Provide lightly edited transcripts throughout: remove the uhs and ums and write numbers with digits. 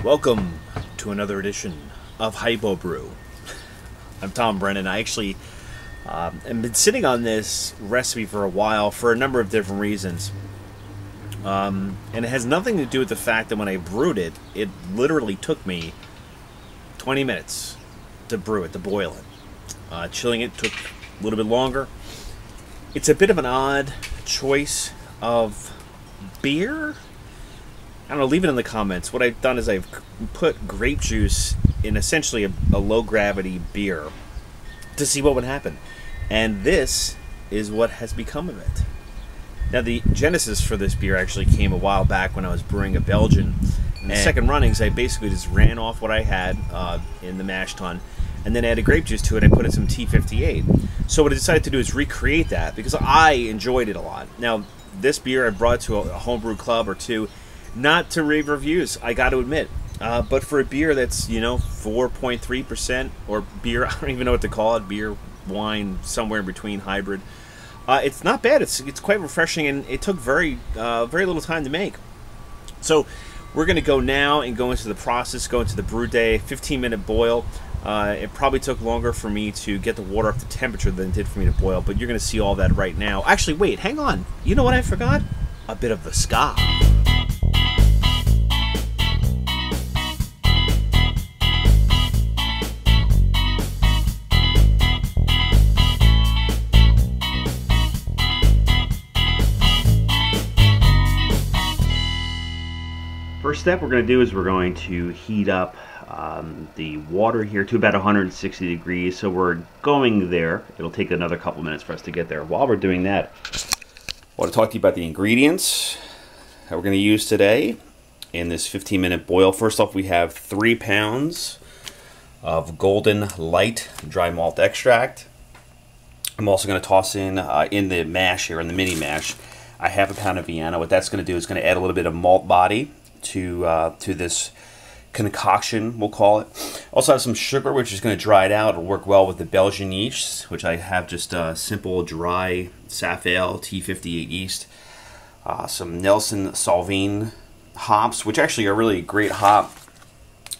Welcome to another edition of Homebrew. I'm Tom Brennan. I actually have been sitting on this recipe for a while for a number of different reasons. And it has nothing to do with the fact that when I brewed it, it literally took me 20 minutes to brew it, to boil it. Chilling it took a little bit longer. It's a bit of an odd choice of beer. I don't know, leave it in the comments. What I've done is I've put grape juice in essentially a low-gravity beer to see what would happen. And this is what has become of it. Now, the genesis for this beer actually came a while back when I was brewing a Belgian. In the second runnings, I basically just ran off what I had in the mash tun, and then added grape juice to it. I put in some T58. So what I decided to do is recreate that because I enjoyed it a lot. Now, this beer I brought to a homebrew club or two, not to rave reviews, I got to admit. But for a beer that's, 4.3%, or beer, I don't even know what to call it, beer, wine, somewhere in between, hybrid, it's not bad. It's quite refreshing, and it took very little time to make. So we're going to go now and go into the process, go into the brew day, 15-minute boil. It probably took longer for me to get the water up to temperature than it did for me to boil, but you're going to see all that right now. Actually, wait, hang on. You know what I forgot? A bit of the scotch. First step we're going to do is we're going to heat up the water here to about 160 degrees. So we're going there. It'll take another couple minutes for us to get there. While we're doing that, I want to talk to you about the ingredients that we're going to use today in this 15-minute boil. First off, we have 3 pounds of golden light dry malt extract. I'm also going to toss in the mash here, in the mini mash, a half a pound of Vienna. What that's going to do is going to add a little bit of malt body to this concoction, we'll call it. Also have some sugar, which is going to dry it out. It'll work well with the Belgian yeast, which I have just a simple dry Safale T58 yeast. Some Nelson Sauvin hops, which actually are really a great hop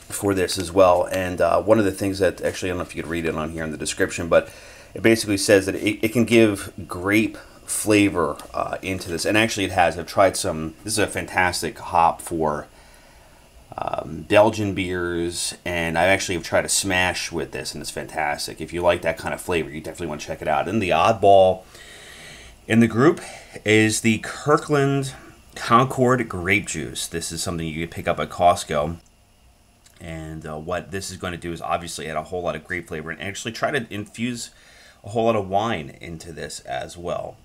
for this as well. And one of the things that, actually, I don't know if you could read it on here in the description, but it basically says that it can give grape flavor into this, and actually it has. I've tried some. This is a fantastic hop for Belgian beers, and I actually have tried a smash with this, and it's fantastic. If you like that kind of flavor, you definitely want to check it out. And the oddball in the group is the Kirkland Concord grape juice. This is something you can pick up at Costco, and what this is going to do is obviously add a whole lot of grape flavor and actually try to infuse a whole lot of wine into this as well.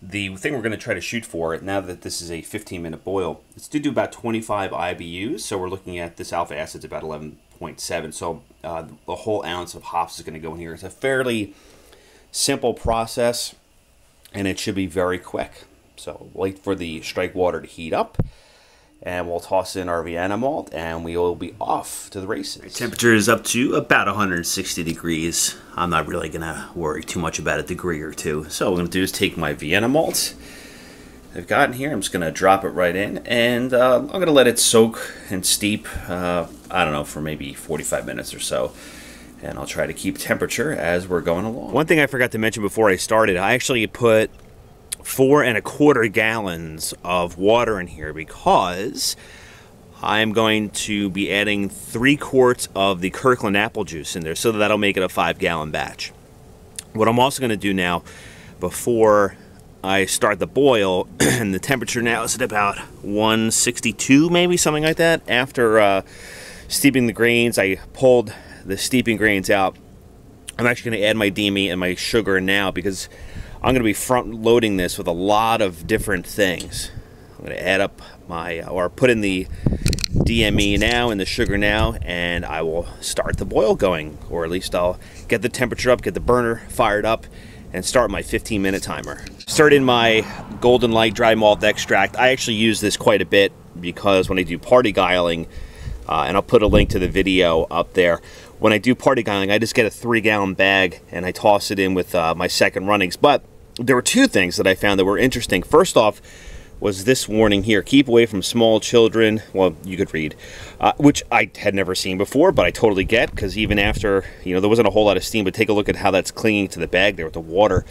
The thing we're going to try to shoot for, now that this is a 15-minute boil, is to do about 25 IBUs. So we're looking at this alpha acid's about 11.7. So the whole ounce of hops is going to go in here. It's a fairly simple process, and it should be very quick. So wait for the strike water to heat up, and we'll toss in our Vienna malt, and we will be off to the races. Temperature is up to about 160 degrees. I'm not really going to worry too much about a degree or two. So what I'm going to do is take my Vienna malt I've got in here. I'm just going to drop it right in, and I'm going to let it soak and steep, I don't know, for maybe 45 minutes or so. And I'll try to keep temperature as we're going along. One thing I forgot to mention before I started, I actually put 4 1/4 gallons of water in here because I'm going to be adding 3 quarts of the Kirkland apple juice in there, so that'll make it a 5-gallon batch. What I'm also going to do now, before I start the boil, and the temperature now is at about 162, maybe something like that. After steeping the grains, I pulled the steeping grains out. I'm actually going to add my DME and my sugar now because I'm going to be front loading this with a lot of different things. I'm going to add up or put in the DME now and the sugar now, and I will start the boil going, or at least I'll get the temperature up, get the burner fired up, and start my 15-minute timer. Start in my golden light dry malt extract. I actually use this quite a bit because when I do party guiling, and I'll put a link to the video up there, when I do party guiling, I just get a 3-gallon bag and I toss it in with my second runnings. But there were 2 things that I found that were interesting. First off, was this warning here: keep away from small children. Well, you could read, which I had never seen before, but I totally get, because even after, you know, there wasn't a whole lot of steam, but take a look at how that's clinging to the bag there with the water.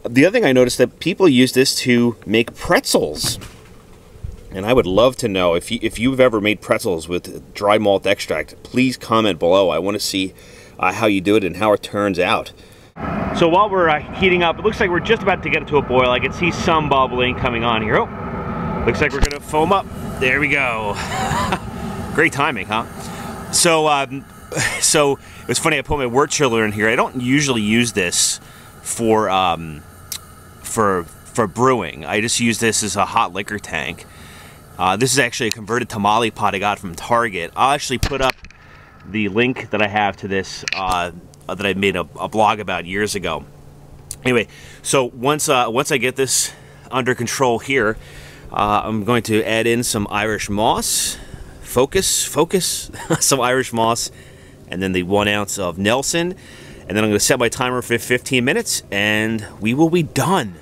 The other thing I noticed, that people use this to make pretzels. And I would love to know if you've ever made pretzels with dry malt extract. Please comment below. I want to see how you do it and how it turns out. So while we're heating up, it looks like we're just about to get it to a boil. I can see some bubbling coming on here. Oh, looks like we're going to foam up. There we go. Great timing, huh? So it was funny. I put my wort chiller in here. I don't usually use this for brewing. I just use this as a hot liquor tank. This is actually a converted tamale pot I got from Target. I'll actually put up the link that I have to this that I made a blog about years ago. Anyway, so once I get this under control here, I'm going to add in some Irish moss. Focus, some Irish moss, and then the 1 ounce of Nelson, and then I'm going to set my timer for 15 minutes, and we will be done.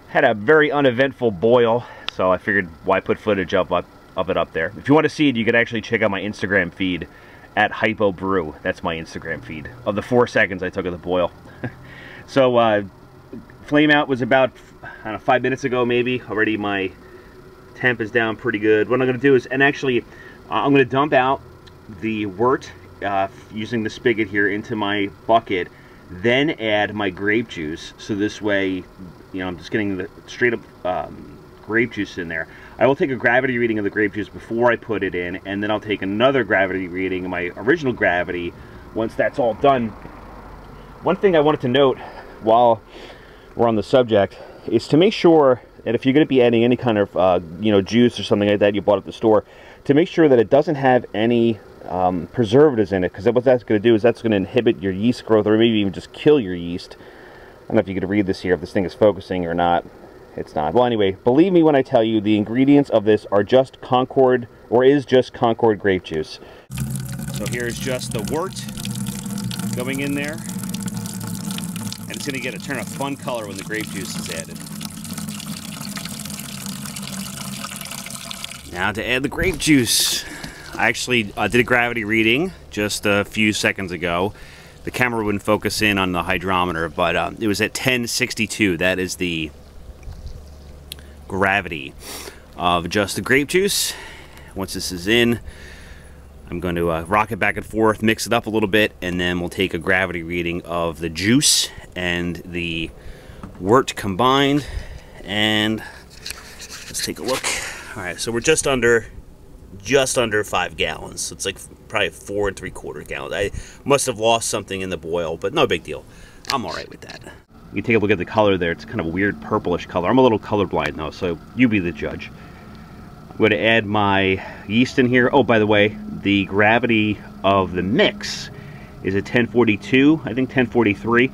Had a very uneventful boil, so I figured why put footage of it up there. If you want to see it, you could actually check out my Instagram feed at hypobrew. That's my Instagram feed of the 4 seconds I took of the boil. So flame out was about, I don't know, 5 minutes ago maybe. Already my temp is down pretty good. What I'm going to do is, and actually I'm going to dump out the wort using the spigot here into my bucket, then add my grape juice. So this way, you know, I'm just getting the straight up grape juice in there. I will take a gravity reading of the grape juice before I put it in, and then I'll take another gravity reading of my original gravity once that's all done. One thing I wanted to note while we're on the subject is to make sure that if you're going to be adding any kind of you know, juice or something like that you bought at the store, to make sure that it doesn't have any preservatives in it, because what that's going to do is that's going to inhibit your yeast growth, or maybe even just kill your yeast. I don't know if you could read this here, if this thing is focusing or not. It's not. Well, anyway, believe me when I tell you the ingredients of this are just Concord, or is just Concord grape juice. So here's just the wort going in there, and it's going to turn a fun color when the grape juice is added. Now to add the grape juice. I actually did a gravity reading just a few seconds ago. The camera wouldn't focus in on the hydrometer, but it was at 1062. That is the gravity of just the grape juice. Once this is in, I'm going to rock it back and forth, mix it up a little bit, and then we'll take a gravity reading of the juice and the wort combined, and let's take a look. All right, so we're just under 5 gallons. So it's like probably 4 3/4 gallons. I must have lost something in the boil, but no big deal. I'm all right with that. You can take a look at the color there. It's kind of a weird purplish color. I'm a little colorblind though, so you be the judge. I'm going to add my yeast in here. Oh, by the way, the gravity of the mix is at 1042, I think 1043,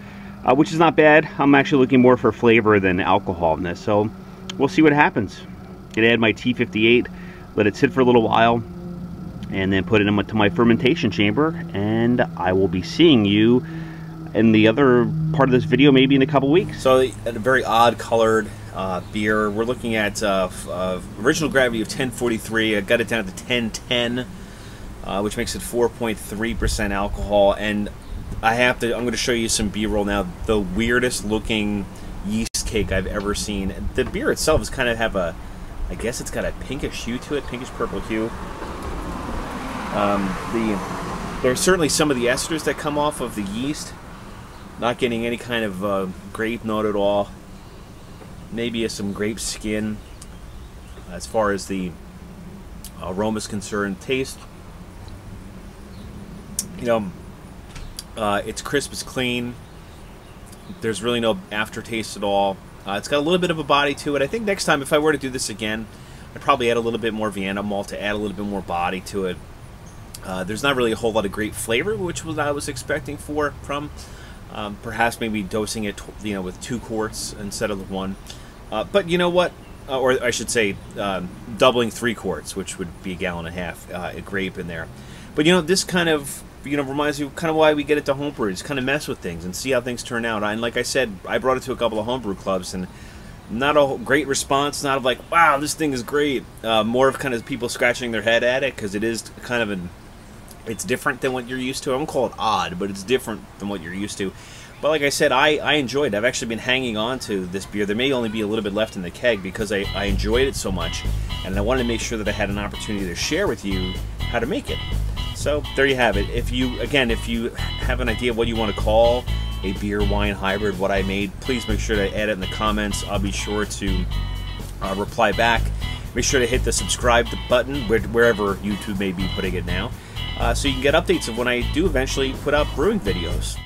which is not bad. I'm actually looking more for flavor than alcohol in this, so we'll see what happens. Going to add my T58, let it sit for a little while, and then put it into my fermentation chamber, and I will be seeing you in the other part of this video maybe in a couple weeks. So a very odd colored beer. We're looking at original gravity of 1043. I got it down to 1010, which makes it 4.3% alcohol. And I'm going to show you some B-roll now. The weirdest looking yeast cake I've ever seen. The beer itself is kind of have a, I guess it's got a pinkish hue to it, pinkish purple hue. There's certainly some of the esters that come off of the yeast. Not getting any kind of grape note at all. Maybe some grape skin as far as the aroma is concerned. Taste, you know, it's crisp, it's clean. There's really no aftertaste at all. It's got a little bit of a body to it. I think next time if I were to do this again, I'd probably add a little bit more Vienna malt to add a little bit more body to it. There's not really a whole lot of grape flavor, which was what I was expecting from. Perhaps maybe dosing it, you know, with 2 quarts instead of the 1. But you know what? Or I should say, doubling 3 quarts, which would be 1.5 gallons a grape in there. But you know, this kind of, you know, reminds me kind of why we get it to homebrew. Just kind of mess with things and see how things turn out. And like I said, I brought it to a couple of homebrew clubs, and Not a great response, not of like, wow, this thing is great. More of kind of people scratching their head at it, because it is kind of it's different than what you're used to. I won't call it odd, but it's different than what you're used to. But like I said, I enjoyed it. I've actually been hanging on to this beer. There may only be a little bit left in the keg because I enjoyed it so much, and I wanted to make sure that I had an opportunity to share with you how to make it. So there you have it. If you have an idea of what you want to call a beer wine hybrid, what I made, please make sure to add it in the comments. I'll be sure to reply back. Make sure to hit the subscribe button wherever YouTube may be putting it now, so you can get updates of when I do eventually put out brewing videos.